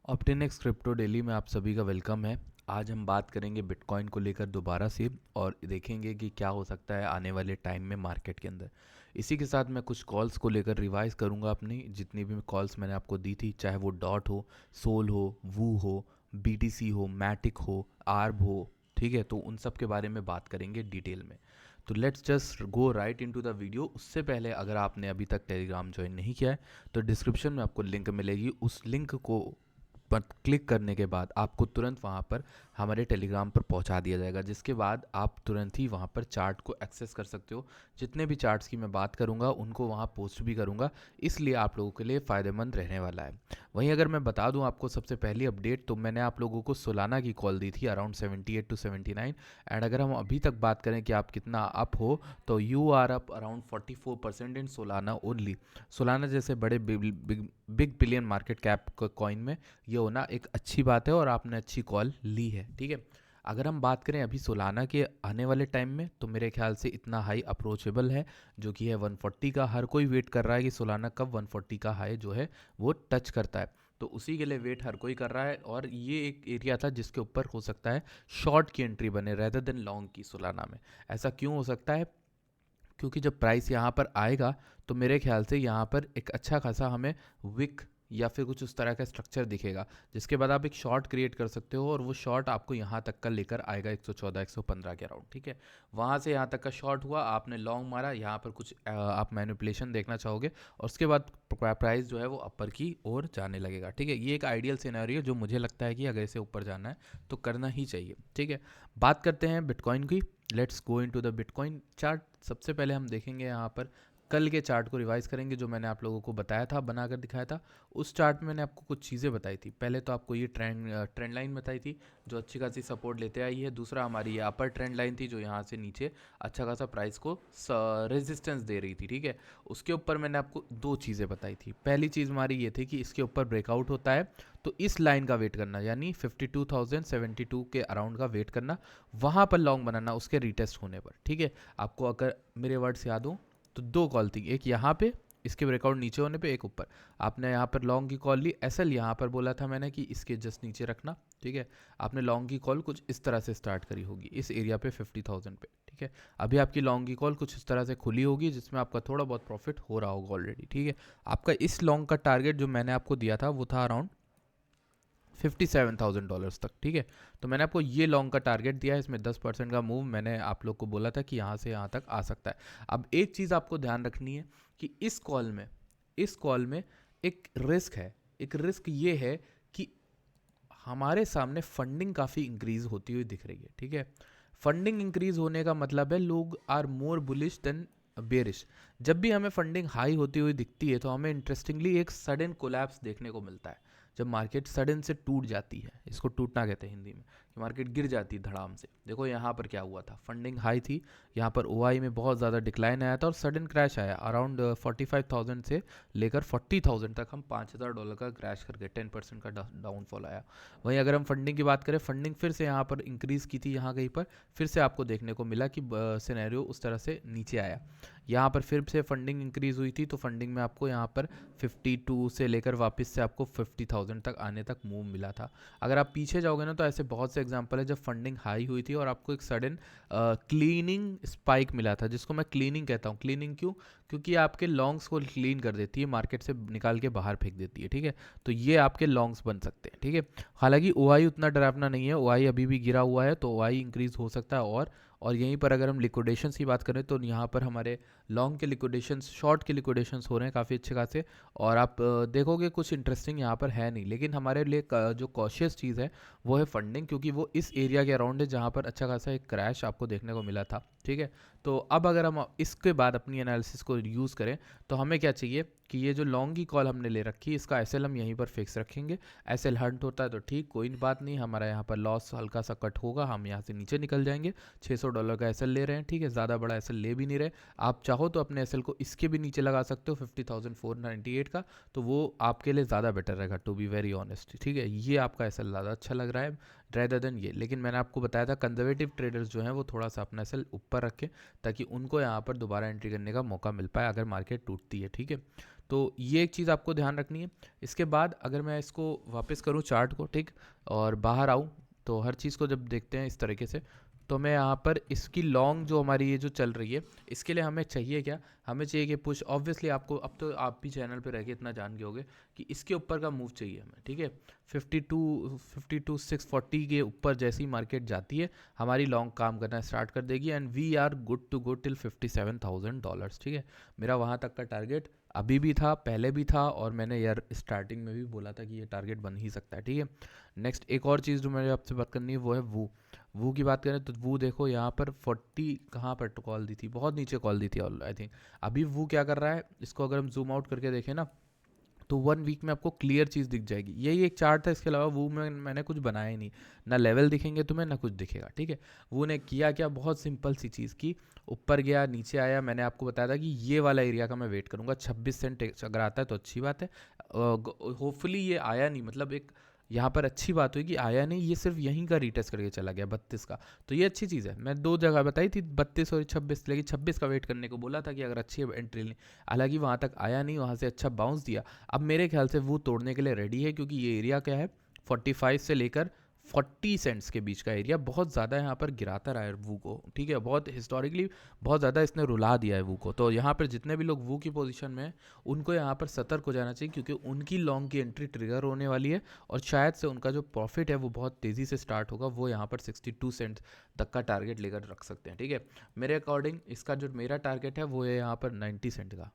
ऑप्टिनेक्स crypto daily में आप सभी का वेलकम है। आज हम बात करेंगे बिटकॉइन को लेकर दोबारा से और देखेंगे कि क्या हो सकता है आने वाले टाइम में मार्केट के अंदर। इसी के साथ मैं कुछ कॉल्स को लेकर रिवाइज करूंगा, अपनी जितनी भी कॉल्स मैंने आपको दी थी, चाहे वो डॉट हो, सोल हो, वू हो, बीटीसी हो, मैटिक हो, आर्ब हो। ठीक है, तो उन सब के बारे में बात करेंगे डिटेल में। तो let's just go right into the video. उससे पहले अगर आपने अभी तक टेलीग्राम ज्वाइन नहीं किया है तो डिस्क्रिप्शन में आपको लिंक मिलेगी। उस लिंक को पर क्लिक करने के बाद आपको तुरंत वहाँ पर हमारे टेलीग्राम पर पहुँचा दिया जाएगा, जिसके बाद आप तुरंत ही वहाँ पर चार्ट को एक्सेस कर सकते हो। जितने भी चार्ट्स की मैं बात करूँगा उनको वहाँ पोस्ट भी करूँगा, इसलिए आप लोगों के लिए फ़ायदेमंद रहने वाला है। वहीं अगर मैं बता दूँ आपको सबसे पहली अपडेट, तो मैंने आप लोगों को सोलाना की कॉल दी थी अराउंड 78 to 79। एंड अगर हम अभी तक बात करें कि आप कितना अप हो, तो you are up around 44% in Solana only. Solana जैसे बड़े big billion market cap coin में ये होना एक अच्छी बात है और आपने अच्छी कॉल ली है। ठीक है, अगर हम बात करें अभी सोलाना के आने वाले टाइम में, तो मेरे ख्याल से इतना हाई अप्रोचेबल है जो कि है 140 का। हर कोई वेट कर रहा है कि सोलाना कब 140 का हाई जो है वो टच करता है, तो उसी के लिए वेट हर कोई कर रहा है। और ये एक एरिया था जिसके ऊपर हो सकता है शॉर्ट की एंट्री बने रेदर देन लॉन्ग की सोलाना में। ऐसा क्यों हो सकता है? क्योंकि जब प्राइस यहाँ पर आएगा तो मेरे ख्याल से यहाँ पर एक अच्छा खासा हमें विक या फिर कुछ उस तरह का स्ट्रक्चर दिखेगा, जिसके बाद आप एक शॉर्ट क्रिएट कर सकते हो और वो शॉर्ट आपको यहाँ तक का लेकर आएगा 114 115 के अराउंड। ठीक है, वहाँ से यहाँ तक का शॉर्ट हुआ, आपने लॉन्ग मारा, यहाँ पर कुछ आप मैनिपुलेशन देखना चाहोगे और उसके बाद प्राइस जो है वो अपर की ओर जाने लगेगा। ठीक है, ये एक आइडियल सिनेरियो जो मुझे लगता है कि अगर इसे ऊपर जाना है तो करना ही चाहिए। ठीक है, बात करते हैं बिटकॉइन की। Let's go into the bitcoin chart. सबसे पहले हम देखेंगे यहाँ पर कल के चार्ट को रिवाइज करेंगे जो मैंने आप लोगों को बताया था, बनाकर दिखाया था। उस चार्ट में मैंने आपको कुछ चीज़ें बताई थी। पहले तो आपको ये ट्रेंड लाइन बताई थी जो अच्छी खासी सपोर्ट लेते आई है। दूसरा हमारी ये अपर ट्रेंड लाइन थी जो यहाँ से नीचे अच्छा खासा प्राइस को रेजिस्टेंस दे रही थी। ठीक है, उसके ऊपर मैंने आपको दो चीज़ें बताई थी। पहली चीज़ हमारी ये थी कि इसके ऊपर ब्रेकआउट होता है तो इस लाइन का वेट करना, यानी 52,072 के अराउंड का वेट करना, वहाँ पर लॉन्ग बनाना उसके रीटेस्ट होने पर। ठीक है, आपको अगर मेरे वर्ड्स याद हो तो दो कॉल थी, एक यहाँ पे इसके ब्रेकआउट नीचे होने पे, एक ऊपर। आपने यहाँ पर लॉन्ग की कॉल ली, एसएल यहाँ पर बोला था मैंने कि इसके जस्ट नीचे रखना। ठीक है, आपने लॉन्ग की कॉल कुछ इस तरह से स्टार्ट करी होगी इस एरिया पे 50,000 पे। ठीक है, अभी आपकी लॉन्ग की कॉल कुछ इस तरह से खुली होगी जिसमें आपका थोड़ा बहुत प्रॉफिट हो रहा होगा ऑलरेडी। ठीक है, आपका इस लॉन्ग का टारगेट जो मैंने आपको दिया था वो था अराउंड $57,000 तक। ठीक है, तो मैंने आपको ये लॉन्ग का टारगेट दिया है, इसमें 10% का मूव मैंने आप लोग को बोला था कि यहाँ से यहाँ तक आ सकता है। अब एक चीज़ आपको ध्यान रखनी है कि इस कॉल में एक रिस्क है। एक रिस्क ये है कि हमारे सामने फंडिंग काफ़ी इंक्रीज होती हुई दिख रही है। ठीक है, फंडिंग इंक्रीज होने का मतलब है लोग are more bullish than bearish. जब भी हमें फंडिंग हाई होती हुई दिखती है तो हमें इंटरेस्टिंगली एक सडन कोलैप्स देखने को मिलता है। जब मार्केट सडन से टूट जाती है, इसको टूटना कहते हैं हिंदी में, कि मार्केट गिर जाती है धड़ाम से। देखो यहाँ पर क्या हुआ था, फंडिंग हाई थी, यहाँ पर ओआई में बहुत ज़्यादा डिक्लाइन आया था और सडन क्रैश आया अराउंड 45,000 से लेकर 40,000 तक। हम $5,000 का क्रैश करके 10% का डाउनफॉल आया। वहीं अगर हम फंडिंग की बात करें, फंडिंग फिर से यहाँ पर इंक्रीज़ की थी, यहाँ कहीं पर फिर से आपको देखने को मिला कि सिनेरियो उस तरह से नीचे आया। यहाँ पर फिर से फंडिंग इंक्रीज़ हुई थी तो फंडिंग में आपको यहाँ पर 52 से लेकर वापस से आपको 50,000 तक आने तक मूव मिला था। अगर आप पीछे जाओगे ना तो ऐसे बहुत से एग्जांपल है जब फंडिंग हाई हुई थी और आपको एक सडन क्लीनिंग स्पाइक मिला था, जिसको मैं क्लीनिंग कहता हूँ। क्लीनिंग क्यों? क्योंकि आपके लॉन्ग्स को क्लीन कर देती है, मार्केट से निकाल के बाहर फेंक देती है। ठीक है, तो ये आपके लॉन्ग्स बन सकते हैं। ठीक है, हालांकि ओआई उतना डरावना नहीं है, ओआई अभी भी गिरा हुआ है तो ओआई इंक्रीज हो सकता है। और यहीं पर अगर हम लिक्विडेशंस की बात करें तो यहाँ पर हमारे लॉन्ग के लिक्विडेशंस, शॉर्ट के लिक्विडेशंस हो रहे हैं काफ़ी अच्छे खासे। और आप देखोगे कुछ इंटरेस्टिंग यहाँ पर है नहीं, लेकिन हमारे लिए जो कॉशियस चीज़ है वो है फंडिंग, क्योंकि वो इस एरिया के अराउंड है जहाँ पर अच्छा खासा एक क्रैश आपको देखने को मिला था। ठीक है, तो अब अगर हम इसके बाद अपनी एनालिसिस को यूज़ करें तो हमें क्या चाहिए कि ये जो लॉन्ग की कॉल हमने ले रखी है इसका एसएल हम यहीं पर फिक्स रखेंगे। एसएल हंट होता है तो ठीक, कोई बात नहीं, हमारा यहाँ पर लॉस हल्का सा कट होगा, हम यहाँ से नीचे निकल जाएंगे। $600 का एसएल ले रहे हैं। ठीक है, ज़्यादा बड़ा एसएल ले भी नहीं रहे। आप चाहो चाहो तो अपने एसएल को इसके भी नीचे लगा सकते हो 50,498 का, तो वो आपके लिए ज़्यादा बेटर रहेगा टू बी वेरी ऑनेस्ट, ठीक है। ये आपका एसएल ज़्यादा अच्छा लग रहा है रेदर देन ये। लेकिन मैंने आपको बताया था कंजर्वेटिव ट्रेडर्स जो हैं वो थोड़ा सा अपना एसएल ऊपर रखें ताकि उनको यहाँ पर दोबारा एंट्री करने का मौका मिल पाए अगर मार्केट टूटती है, ठीक है। तो ये एक चीज़ आपको ध्यान रखनी है। इसके बाद अगर मैं इसको वापस करूँ चार्ट को, ठीक, और बाहर आऊँ, तो हर चीज़ को जब देखते हैं इस तरीके से, तो मैं यहाँ पर इसकी लॉन्ग जो हमारी ये जो चल रही है, इसके लिए हमें चाहिए क्या, हमें चाहिए कि पुश। ऑब्वियसली आपको अब तो आप भी चैनल पे रह के इतना जान गए होगे कि इसके ऊपर का मूव चाहिए हमें, ठीक है। 52 640 के ऊपर जैसे ही मार्केट जाती है हमारी लॉन्ग काम करना स्टार्ट कर देगी and we are good to go till $57,000, ठीक है। मेरा वहाँ तक का टारगेट अभी भी था, पहले भी था, और मैंने यार स्टार्टिंग में भी बोला था कि ये टारगेट बन ही सकता है, ठीक है। नेक्स्ट एक और चीज़ जो मुझे आपसे बात करनी है वो है वो की बात करें तो वो देखो यहाँ पर 40 कहाँ पर कॉल दी थी, बहुत नीचे कॉल दी थी आई थिंक। अभी वो क्या कर रहा है, इसको अगर हम जूम आउट करके देखें ना तो 1 वीक में आपको क्लियर चीज़ दिख जाएगी। यही एक चार्ट था, इसके अलावा वो मैंने कुछ बनाया ही नहीं, ना लेवल दिखेंगे तुम्हें ना कुछ दिखेगा, ठीक है। वो ने किया क्या, बहुत सिंपल सी चीज़ की, ऊपर गया नीचे आया। मैंने आपको बताया था कि ये वाला एरिया का मैं वेट करूँगा, 26 सेंट अगर आता है तो अच्छी बात है। होपफुली ये आया नहीं, मतलब एक यहाँ पर अच्छी बात हुई कि आया नहीं, ये सिर्फ यहीं का रीटेस्ट करके चला गया 32 का, तो ये अच्छी चीज़ है। मैं 2 जगह बताई थी 32 और 26, लेकिन 26 का वेट करने को बोला था कि अगर अच्छी एंट्री लें। हालांकि वहाँ तक आया नहीं, वहाँ से अच्छा बाउंस दिया। अब मेरे ख्याल से वो तोड़ने के लिए रेडी है, क्योंकि ये एरिया क्या है 45 से लेकर 40 सेंट्स के बीच का एरिया बहुत ज़्यादा यहाँ पर गिराता रहा है वू को, ठीक है। बहुत हिस्टोरिकली बहुत ज़्यादा इसने रुला दिया है वू को। तो यहाँ पर जितने भी लोग वू की पोजीशन में हैं उनको यहाँ पर सतर्क हो जाना चाहिए, क्योंकि उनकी लॉन्ग की एंट्री ट्रिगर होने वाली है और शायद से उनका जो प्रॉफिट है वो बहुत तेज़ी से स्टार्ट होगा। वो यहाँ पर 62 सेंट्स तक का टारगेट लेकर रख सकते हैं, ठीक है। मेरे अकॉर्डिंग इसका जो मेरा टारगेट है वो है यहाँ पर 90 सेंट का,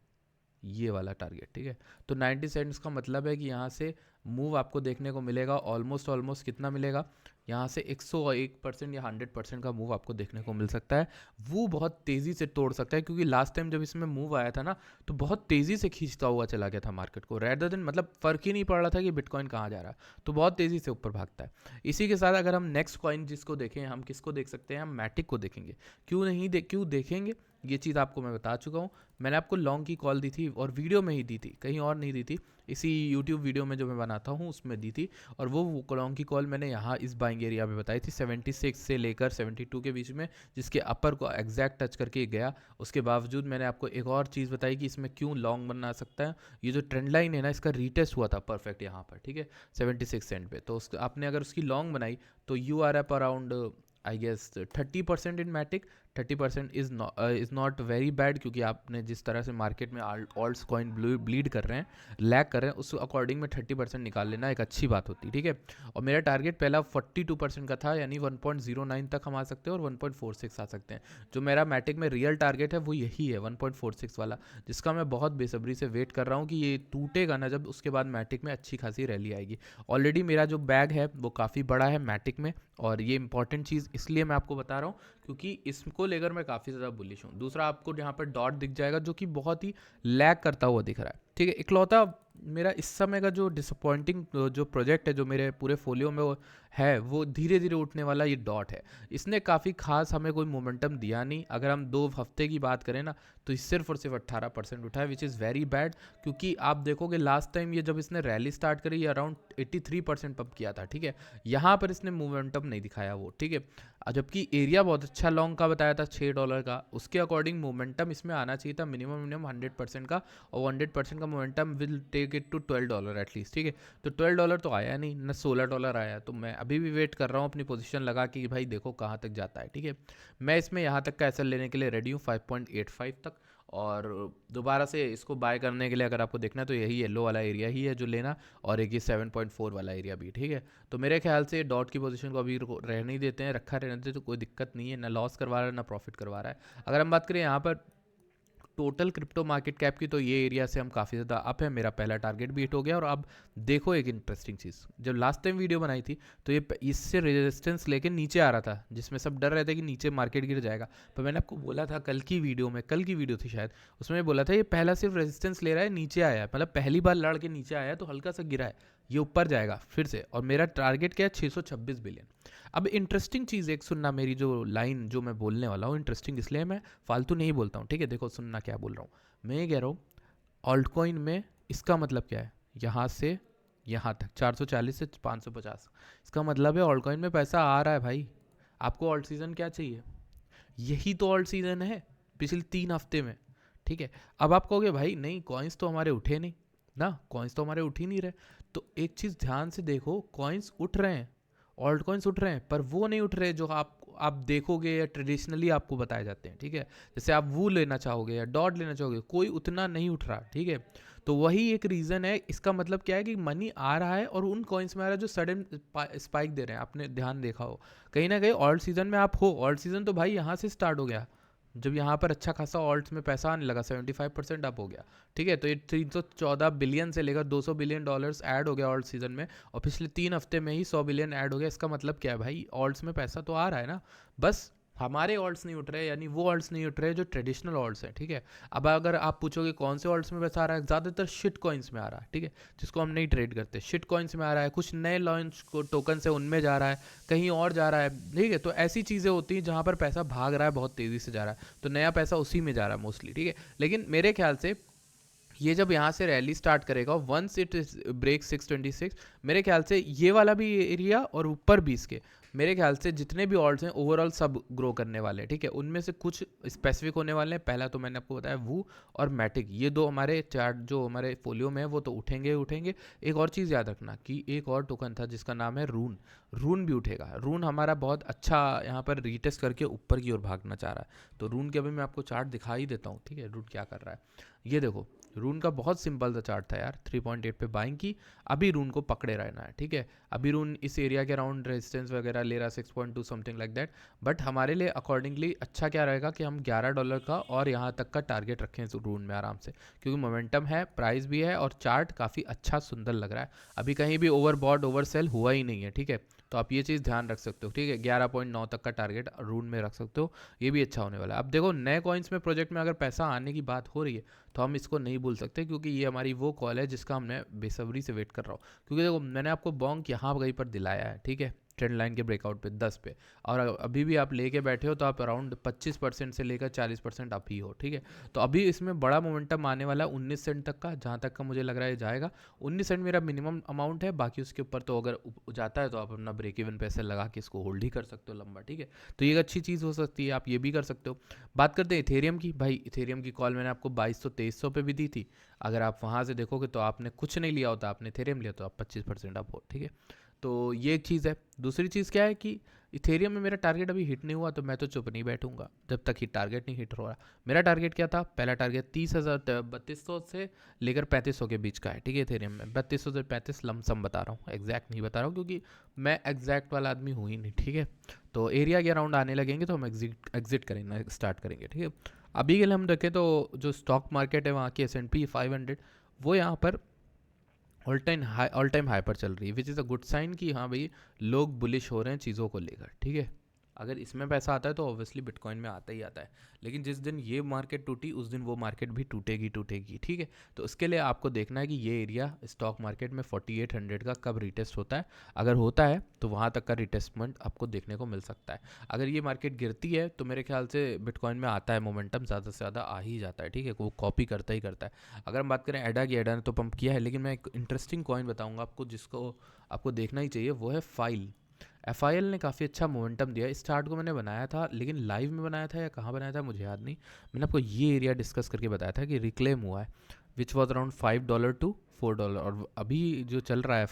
ये वाला टारगेट, ठीक है। तो 90 सेंट्स का मतलब है कि यहाँ से मूव आपको देखने को मिलेगा ऑलमोस्ट कितना मिलेगा, यहाँ से 101% या 100% का मूव आपको देखने को मिल सकता है। वो बहुत तेज़ी से तोड़ सकता है, क्योंकि लास्ट टाइम जब इसमें मूव आया था ना तो बहुत तेज़ी से खींचता हुआ चला गया था मार्केट को, रेदर देन मतलब फ़र्क ही नहीं पड़ रहा था कि बिटकॉइन कहाँ जा रहा है, तो बहुत तेज़ी से ऊपर भागता है। इसी के साथ अगर हम नेक्स्ट कॉइन जिसको देखें, हम किसको देख सकते हैं, हम मैटिक को देखेंगे। क्यों देखेंगे, ये चीज़ आपको मैं बता चुका हूँ। मैंने आपको लॉन्ग की कॉल दी थी और वीडियो में ही दी थी, कहीं और नहीं दी थी, इसी यूट्यूब वीडियो में जो मैं बनाता हूँ उसमें दी थी। और वो लॉन्ग की कॉल मैंने यहाँ इस बाइंग एरिया में बताई थी 76 से लेकर 72 के बीच में, जिसके अपर को एग्जैक्ट टच करके गया। उसके बावजूद मैंने आपको एक और चीज़ बताई कि इसमें क्यों लॉन्ग बना सकता है। ये जो ट्रेंड लाइन है ना, इसका रीटेस्ट हुआ था परफेक्ट यहाँ पर, ठीक है, 76 सेंट पे। तो आपने अगर उसकी लॉन्ग बनाई तो you are up around I guess 30% in Matic. 30% is not very bad, क्योंकि आपने जिस तरह से मार्केट में ऑल्ट्स कॉइन ब्लीड कर रहे हैं, लैग कर रहे हैं, उस अकॉर्डिंग में 30% निकाल लेना एक अच्छी बात होती है, ठीक है। और मेरा टारगेट पहला 42% का था, यानी 1.09 तक हम आ सकते हैं और 1.46 आ सकते हैं। जो मेरा मैटिक में रियल टारगेट है वो यही है 1.46 वाला, जिसका मैं बहुत बेसब्री से वेट कर रहा हूँ कि ये टूटेगा ना जब, उसके बाद मैटिक में अच्छी खासी रैली आएगी। ऑलरेडी मेरा जो बैग है वो काफ़ी बड़ा है मैटिक में, और ये इंपॉर्टेंट चीज़ इसलिए मैं आपको बता रहा हूँ क्योंकि इसको लेकर मैं काफ़ी ज़्यादा बुलिश हूँ। दूसरा, आपको यहाँ पर डॉट दिख जाएगा जो कि बहुत ही लैग करता हुआ दिख रहा है, ठीक है। इकलौता मेरा इस समय का जो डिसअपॉइंटिंग जो प्रोजेक्ट है जो मेरे पूरे फोलियो में वो है, वो धीरे धीरे उठने वाला ये डॉट है। इसने काफ़ी खास हमें कोई मोमेंटम दिया नहीं। अगर हम 2 हफ्ते की बात करें ना तो सिर्फ और सिर्फ 18% उठा है, विच इज़ वेरी बैड। क्योंकि आप देखोगे लास्ट टाइम ये जब इसने रैली स्टार्ट करी, ये अराउंड 83% पंप किया था, ठीक है। यहाँ पर इसने मोमेंटम नहीं दिखाया वो, ठीक है। जबकि एरिया बहुत अच्छा लॉन्ग का बताया था $6 का, उसके अकॉर्डिंग मोमेंटम इसमें आना चाहिए था मिनिमम 100% का, और 100% का momentum will take it to $12 at least, ठीक है। तो $12 तो आया नहीं ना, $16 आया। तो मैं अभी भी वेट कर रहा हूँ अपनी पोजीशन लगा कि भाई देखो कहाँ तक जाता है, ठीक है। मैं इसमें यहाँ तक का एसएल लेने के लिए रेडी हूँ 5.85 तक, और दोबारा से इसको बाय करने के लिए अगर आपको देखना है तो यही येलो वाला एरिया ही है जो लेना, और एक ये 7.4 वाला एरिया भी, ठीक है। तो मेरे ख्याल से डॉट की पोजीशन को अभी रहने ही देते हैं, रखा रहने देते तो कोई दिक्कत नहीं है, ना लॉस करवा रहा है ना प्रॉफिट करवा रहा है। अगर हम बात करें यहाँ पर टोटल क्रिप्टो मार्केट कैप की, तो ये एरिया से हम काफ़ी ज़्यादा अप है। मेरा पहला टारगेट भी हिट हो गया। और अब देखो एक इंटरेस्टिंग चीज़, जब लास्ट टाइम वीडियो बनाई थी तो ये इससे रेजिस्टेंस लेके नीचे आ रहा था, जिसमें सब डर रहे थे कि नीचे मार्केट गिर जाएगा। पर मैंने आपको बोला था कल की वीडियो थी शायद, उसमें बोला था ये पहला सिर्फ रेजिस्टेंस ले रहा है, नीचे आया है, मतलब पहली बार लड़ के नीचे आया है तो हल्का सा गिरा है। ये ऊपर जाएगा फिर से, और मेरा टारगेट क्या है 626 बिलियन। अब इंटरेस्टिंग चीज़ एक सुनना, मेरी जो लाइन जो मैं बोलने वाला हूँ इंटरेस्टिंग इसलिए मैं फालतू नहीं बोलता हूँ, ठीक है। देखो सुनना क्या बोल रहा हूँ, मैं ये कह रहा हूँ ऑल्ट कॉइन में इसका मतलब क्या है, यहाँ से यहाँ तक 440 से 550, इसका मतलब है ऑल्ट कॉइन में पैसा आ रहा है भाई। आपको ऑल्ट सीजन क्या चाहिए, यही तो ऑल्ट सीजन है पिछले 3 हफ्ते में, ठीक है। अब आप कहोगे भाई नहीं कॉइन्स तो हमारे उठे नहीं ना, कॉइन्स तो हमारे उठ ही नहीं रहे। तो एक चीज़ ध्यान से देखो, कॉइन्स उठ रहे हैं, ऑल्ट कॉइन्स उठ रहे हैं, पर वो नहीं उठ रहे जो आप देखोगे या ट्रेडिशनली आपको बताए जाते हैं, ठीक है। जैसे आप वो लेना चाहोगे या डॉट लेना चाहोगे, कोई उतना नहीं उठ रहा, ठीक है। तो वही एक रीज़न है। इसका मतलब क्या है कि मनी आ रहा है और उन कॉइन्स में आ रहा है जो सडन स्पाइक दे रहे हैं। आपने ध्यान देखा हो कहीं ना कहीं ऑल्ट सीजन में आप हो, ऑल्ट सीजन तो भाई यहाँ से स्टार्ट हो गया, जब यहाँ पर अच्छा खासा ऑल्ट्स में पैसा आने लगा 75% अप हो गया, ठीक है। तो ये 314 बिलियन से लेकर 200 बिलियन डॉलर्स ऐड हो गया ऑल्ट सीजन में, और पिछले 3 हफ्ते में ही 100 बिलियन ऐड हो गया। इसका मतलब क्या है भाई, ऑल्ट्स में पैसा तो आ रहा है ना, बस हमारे ऑल्ट्स नहीं उठ रहे, यानी वो ऑल्ट्स नहीं उठ रहे जो ट्रेडिशनल ऑल्ट्स हैं, ठीक है। अब अगर आप पूछोगे कौन से ऑल्ट्स में पैसा आ रहा है, ज़्यादातर शिट कॉइन्स में आ रहा है, ठीक है, जिसको हम नहीं ट्रेड करते, शिट कॉइन्स में आ रहा है। कुछ नए लॉन्च को टोकन से उनमें जा रहा है, कहीं और जा रहा है, ठीक है। तो ऐसी चीज़ें होती हैं जहाँ पर पैसा भाग रहा है, बहुत तेज़ी से जा रहा है, तो नया पैसा उसी में जा रहा है मोस्टली, ठीक है। लेकिन मेरे ख्याल से ये जब यहाँ से रैली स्टार्ट करेगा, वंस इट ब्रेक 626, मेरे ख्याल से ये वाला भी एरिया और ऊपर भी इसके, मेरे ख्याल से जितने भी ऑल्ट्स हैं ओवरऑल सब ग्रो करने वाले हैं, ठीक है। उनमें से कुछ स्पेसिफिक होने वाले हैं। पहला तो मैंने आपको बताया वू और मैटिक, ये दो हमारे चार्ट जो हमारे फोलियो में है वो तो उठेंगे उठेंगे। एक और चीज़ याद रखना कि एक और टोकन था जिसका नाम है रून, रून भी उठेगा। रून हमारा बहुत अच्छा यहाँ पर रीटेस्ट करके ऊपर की ओर भागना चाह रहा है, तो रून के अभी मैं आपको चार्ट दिखा ही देता हूँ, ठीक है। रून क्या कर रहा है ये देखो, रून का बहुत सिंपल सा चार्ट था यार, 3.8 पे बाइंग की, अभी रून को पकड़े रहना है, ठीक है। अभी रून इस एरिया के अराउंड रेजिस्टेंस वगैरह ले रहा है 6.2 समथिंग लाइक दैट, बट हमारे लिए अकॉर्डिंगली अच्छा क्या रहेगा कि हम $11 का और यहाँ तक का टारगेट रखें इस रून में आराम से, क्योंकि मोमेंटम है, प्राइस भी है और चार्ट काफ़ी अच्छा सुंदर लग रहा है। अभी कहीं भी ओवरबॉट ओवर सेल हुआ ही नहीं है, ठीक है। तो आप ये चीज़ ध्यान रख सकते हो, ठीक है। 11.9 तक का टारगेट रून में रख सकते हो, ये भी अच्छा होने वाला है। अब देखो नए कॉइन्स में प्रोजेक्ट में अगर पैसा आने की बात हो रही है तो हम इसको नहीं भूल सकते, क्योंकि ये हमारी वो कॉल है जिसका हमने बेसब्री से वेट कर रहा हूँ। क्योंकि देखो मैंने आपको बॉन्क यहाँ कहीं पर दिलाया है, ठीक है, ट्रेंड लाइन के ब्रेकआउट पे 10 पे, और अभी भी आप लेके बैठे हो तो आप अराउंड 25% से लेकर 40% अप ही हो, ठीक है। तो अभी इसमें बड़ा मोमेंटम आने वाला है 19 सेंट तक का, जहाँ तक का मुझे लग रहा है जाएगा। 19 सेंट मेरा मिनिमम अमाउंट है, बाकी उसके ऊपर तो अगर जाता है तो आप अपना ब्रेक इवन पैसे लगा के इसको होल्ड ही कर सकते हो लंबा, ठीक है। तो ये एक अच्छी चीज़ हो सकती है, आप ये भी कर सकते हो। बात करते हैं इथेरियम की। भाई इथेरियम की कॉल मैंने आपको 2200-2300 पे भी दी थी, अगर आप वहाँ से देखोगे तो आपने कुछ नहीं लिया होता, आपने इथेरियम लिया तो आप 25% अप हो, ठीक है। तो ये एक चीज़ है। दूसरी चीज़ क्या है कि इथेरियम में मेरा टारगेट अभी हिट नहीं हुआ, तो मैं तो चुप नहीं बैठूंगा जब तक ही टारगेट नहीं हिट हो रहा। मेरा टारगेट क्या था, पहला टारगेट 3200 से लेकर 3500 के बीच का है, ठीक है। इथेरियम में 3200 से 35 लमसम बता रहा हूँ, एग्जैक्ट नहीं बता रहा हूँ क्योंकि मैं एग्जैक्ट वाला आदमी हूँ ही नहीं, ठीक है। तो एरिया के अराउंड आने लगेंगे तो हम एग्जिट करेंगे, स्टार्ट करेंगे, ठीक है। अभी के लिए हम देखें तो जो स्टॉक मार्केट है वहाँ की S&P 500 वो यहाँ पर ऑल टाइम हाई पर चल रही है, which is a good sign कि हाँ भाई लोग बुलिश हो रहे हैं चीज़ों को लेकर, ठीक है। अगर इसमें पैसा आता है तो ऑब्वियसली बिटकॉइन में आता ही आता है, लेकिन जिस दिन ये मार्केट टूटी उस दिन वो मार्केट भी टूटेगी, ठीक है। तो उसके लिए आपको देखना है कि ये एरिया स्टॉक मार्केट में 4800 का कब रिटेस्ट होता है। अगर होता है तो वहाँ तक का रिटेस्टमेंट आपको देखने को मिल सकता है। अगर ये मार्केट गिरती है तो मेरे ख्याल से बिटकॉइन में आता है मोमेंटम, ज़्यादा से ज़्यादा आ ही जाता है, ठीक है, वो कॉपी करता ही करता है। अगर हम बात करें एडा की, एडा ने तो पंप किया है, लेकिन मैं एक इंटरेस्टिंग कॉइन बताऊंगा आपको जिसको आपको देखना ही चाहिए, वो है फाइल। FIL ने काफ़ी अच्छा मोमेंटम दिया। इस चार्ट को मैंने बनाया था, लेकिन लाइव में बनाया था या कहाँ बनाया था मुझे याद नहीं। मैंने आपको ये एरिया डिस्कस करके बताया था कि रिक्लेम हुआ है, विच वॉज अराउंड $5 to $4, और अभी जो चल रहा है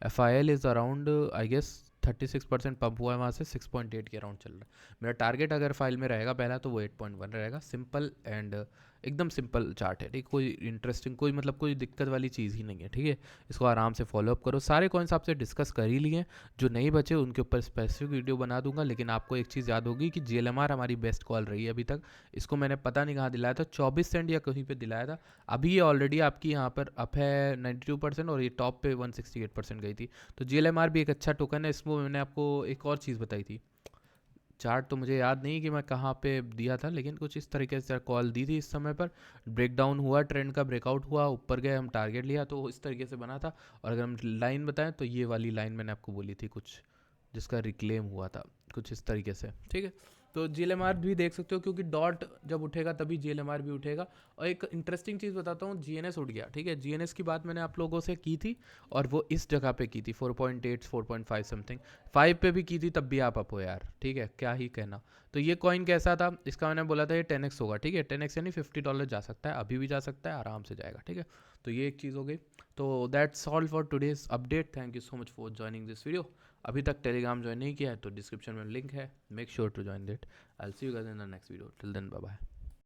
FIL is around I guess 36% pump हुआ है वहाँ से, 6.8 के अराउंड चल रहा है। मेरा टारगेट अगर फाइल में रहेगा पहला तो वो 8.1 रहेगा। सिंपल एंड एकदम सिंपल चार्ट है, ठीक, कोई इंटरेस्टिंग कोई मतलब कोई दिक्कत वाली चीज़ ही नहीं है, ठीक है। इसको आराम से फॉलोअप करो। सारे कॉइन्स आपसे डिस्कस कर ही लिए, जो नहीं बचे उनके ऊपर स्पेसिफिक वीडियो बना दूंगा। लेकिन आपको एक चीज़ याद होगी कि GLMR हमारी बेस्ट कॉल रही है अभी तक। इसको मैंने पता नहीं कहाँ दिलाया था, 24 सेंट या कहीं पे दिलाया था। अभी ये ऑलरेडी आपकी यहाँ पर अप है 92% और ये टॉप पे 168% गई थी। तो GLMR भी एक अच्छा टोकन है। इसमें मैंने आपको एक और चीज़ बताई थी, चार्ट तो मुझे याद नहीं कि मैं कहाँ पे दिया था, लेकिन कुछ इस तरीके से कॉल दी थी इस समय पर, ब्रेक डाउन हुआ, ट्रेंड का ब्रेकआउट हुआ, ऊपर गए, हम टारगेट लिया, तो इस तरीके से बना था। और अगर हम लाइन बताएं तो ये वाली लाइन मैंने आपको बोली थी कुछ, जिसका रिक्लेम हुआ था कुछ इस तरीके से, ठीक है। तो जीएलएमआर भी देख सकते हो, क्योंकि डॉट जब उठेगा तभी जीएलएमआर भी उठेगा। और एक इंटरेस्टिंग चीज़ बताता हूँ, जीएनएस उठ गया, ठीक है। जीएनएस की बात मैंने आप लोगों से की थी, और वो इस जगह पे की थी 4.8 4.5 समथिंग, 5 पे भी की थी, तब भी आप अप हो यार, ठीक है, क्या ही कहना। तो ये कॉइन कैसा था, इसका मैंने बोला था ये 10x होगा, ठीक है। 10x यानी $50 जा सकता है, अभी भी जा सकता है, आराम से जाएगा, ठीक है। तो ये एक चीज़ हो गई। तो that's all for today's update. Thank you so much for joining this video. अभी तक टेलीग्राम ज्वाइन नहीं किया है तो डिस्क्रिप्शन में लिंक है, make sure to join that. I will see you guys in the next video, till then bye bye.